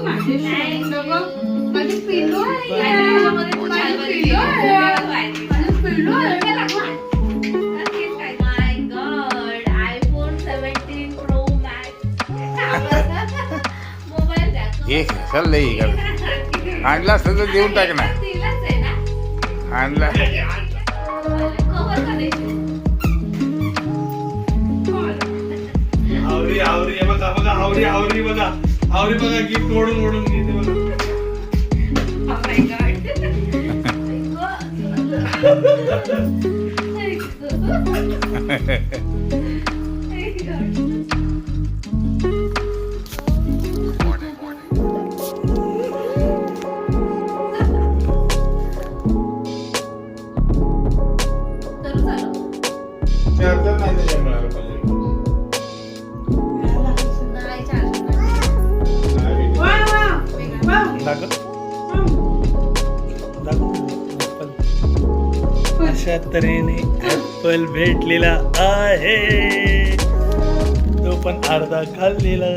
माझे पिल्लू आहे पिल्लू आहे ये चल लई आणला असतं तर देऊन टाक ना आणला आवरी आवरी बघा बघा आवरी आवरी बघा आवरी बघा गिफ्ट ओढून ओढून घेते अशा तऱ्हेने ऍपल भेटलेला आहे तो पण अर्धा खाल्लेला